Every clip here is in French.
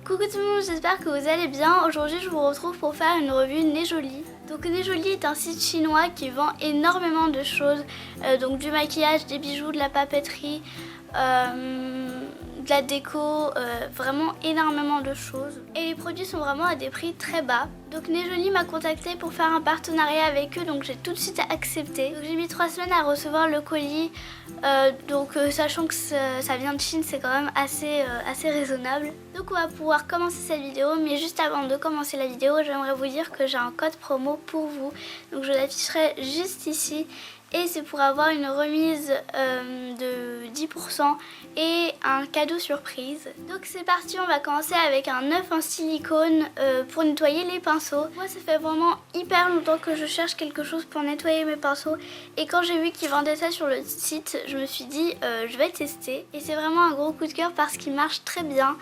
Coucou tout le monde, j'espère que vous allez bien. Aujourd'hui je vous retrouve pour faire une revue Nejoli. Donc Nejoli est un site chinois qui vend énormément de choses, donc du maquillage, des bijoux, de la papeterie, de la déco, vraiment énormément de choses. Et les produits sont vraiment à des prix très bas. Donc Nejoli m'a contacté pour faire un partenariat avec eux, donc j'ai tout de suite accepté. Donc j'ai mis 3 semaines à recevoir le colis, sachant que ça vient de Chine, c'est quand même assez raisonnable. Donc on va pouvoir commencer cette vidéo, mais juste avant de commencer la vidéo, j'aimerais vous dire que j'ai un code promo pour vous. Donc je l'afficherai juste ici. Et c'est pour avoir une remise de 10% et un cadeau surprise. Donc c'est parti, on va commencer avec un œuf en silicone pour nettoyer les pinceaux. Moi ça fait vraiment hyper longtemps que je cherche quelque chose pour nettoyer mes pinceaux. Et quand j'ai vu qu'ils vendaient ça sur le site, je me suis dit je vais tester. Et c'est vraiment un gros coup de cœur parce qu'il marche très bien.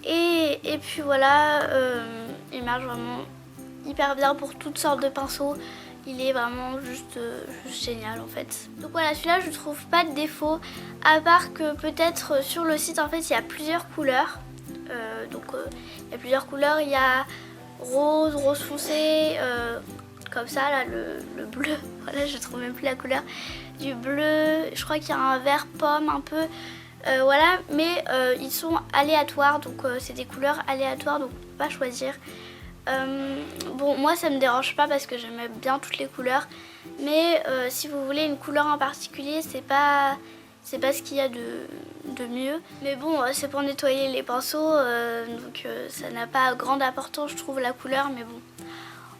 Et puis voilà, il marche vraiment hyper bien pour toutes sortes de pinceaux. Il est vraiment juste génial en fait. Donc voilà, celui-là je trouve pas de défaut, à part que peut-être sur le site en fait il y a plusieurs couleurs. Il y a plusieurs couleurs, il y a rose, rose foncé, comme ça là, le bleu, voilà je trouve même plus la couleur, du bleu, je crois qu'il y a un vert pomme un peu, voilà, mais ils sont aléatoires, donc c'est des couleurs aléatoires, donc on peut pas choisir. Bon, moi ça me dérange pas parce que j'aime bien toutes les couleurs, mais si vous voulez une couleur en particulier, c'est pas ce qu'il y a de mieux. Mais bon, c'est pour nettoyer les pinceaux, donc ça n'a pas grande importance je trouve la couleur, mais bon,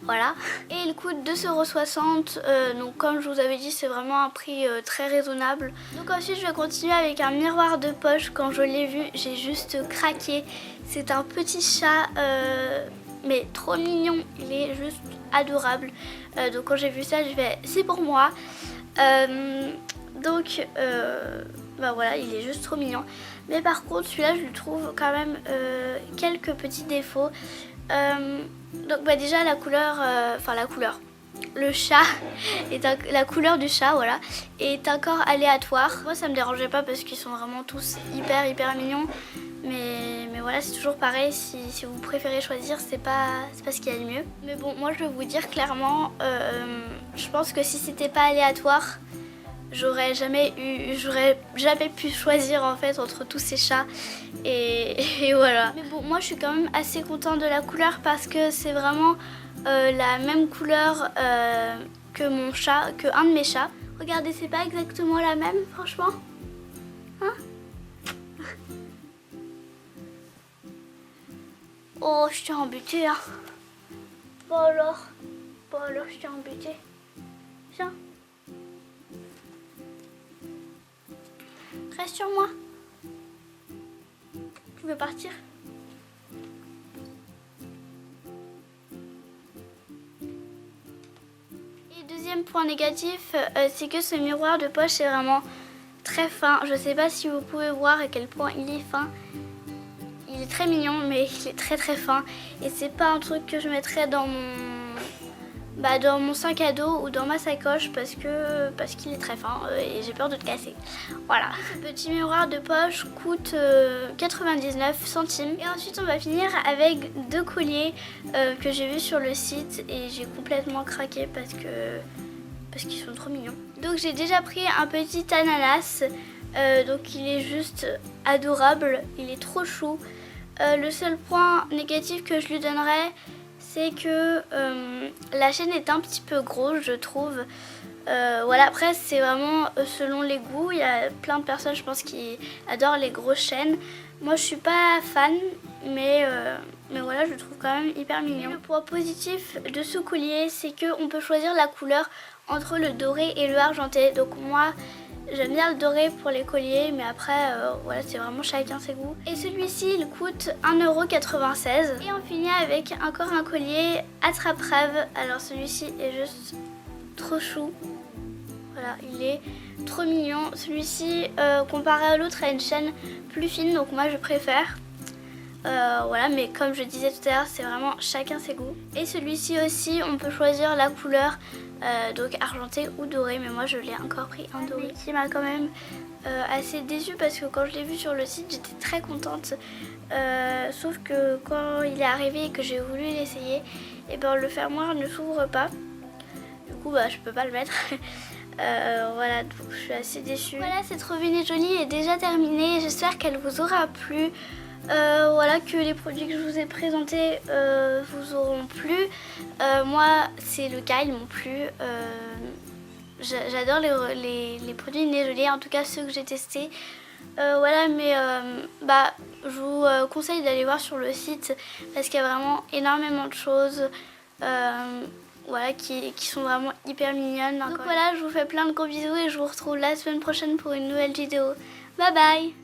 voilà. Et il coûte 2,60 €, donc comme je vous avais dit c'est vraiment un prix très raisonnable. Donc ensuite je vais continuer avec un miroir de poche. Quand je l'ai vu j'ai juste craqué. C'est un petit chat mais trop mignon, il est juste adorable. Donc quand j'ai vu ça, je fais c'est pour moi. Bah voilà, il est juste trop mignon. Mais par contre, celui-là, je lui trouve quand même quelques petits défauts. Donc bah déjà la couleur, le chat la couleur du chat, voilà, est encore aléatoire. Moi, ça me dérangeait pas parce qu'ils sont vraiment tous hyper mignons. Mais voilà, c'est toujours pareil, si vous préférez choisir, c'est pas ce qu'il y a de mieux. Mais bon, moi je vais vous dire clairement, je pense que si c'était pas aléatoire, j'aurais jamais pu choisir en fait entre tous ces chats et voilà. Mais bon, moi je suis quand même assez contente de la couleur parce que c'est vraiment la même couleur que un de mes chats. Regardez, c'est pas exactement la même, franchement. Hein? Oh, je t'ai embêté, hein. Bon alors, je t'ai embêté. Viens. Reste sur moi. Tu veux partir? Et deuxième point négatif, c'est que ce miroir de poche est vraiment très fin. Je sais pas si vous pouvez voir à quel point il est fin. Il est très mignon, mais il est très fin. Et c'est pas un truc que je mettrais dans mon sac à dos ou dans ma sacoche parce qu'il est très fin et j'ai peur de le casser. Voilà. Ce petit miroir de poche coûte 99 centimes. Et ensuite on va finir avec 2 colliers que j'ai vus sur le site et j'ai complètement craqué parce qu'ils sont trop mignons. Donc j'ai déjà pris un petit ananas. Donc il est juste adorable, il est trop chou. Le seul point négatif que je lui donnerais, c'est que la chaîne est un petit peu grosse, je trouve. Voilà, après c'est vraiment selon les goûts. Il y a plein de personnes, je pense, qui adorent les grosses chaînes. Moi je suis pas fan, mais voilà, je le trouve quand même hyper mignon. Et le point positif de ce collier, c'est qu'on peut choisir la couleur entre le doré et le argenté. Donc moi j'aime bien le doré pour les colliers, mais après, voilà, c'est vraiment chacun ses goûts. Et celui-ci, il coûte 1,96 €. Et on finit avec encore un collier attrape-rêve. Alors celui-ci est juste trop chou. Voilà, il est trop mignon. Celui-ci, comparé à l'autre, a une chaîne plus fine, donc moi je préfère. Voilà, mais comme je disais tout à l'heure, c'est vraiment chacun ses goûts. Et celui-ci aussi, on peut choisir la couleur, donc argenté ou doré, mais moi je l'ai encore pris en doré, qui m'a quand même assez déçue parce que quand je l'ai vu sur le site, j'étais très contente. Sauf que quand il est arrivé et que j'ai voulu l'essayer, et ben le fermoir ne s'ouvre pas. Du coup, je peux pas le mettre. Voilà, donc je suis assez déçue. Voilà, cette revue Né Jolie est déjà terminée. J'espère qu'elle vous aura plu. Voilà, que les produits que je vous ai présentés vous auront plu. Moi, c'est le cas, ils m'ont plu. J'adore les produits Né Jolie, en tout cas ceux que j'ai testés. Voilà, mais je vous conseille d'aller voir sur le site parce qu'il y a vraiment énormément de choses. Voilà, qui sont vraiment hyper mignonnes. Donc voilà, je vous fais plein de gros bisous et je vous retrouve la semaine prochaine pour une nouvelle vidéo. Bye bye!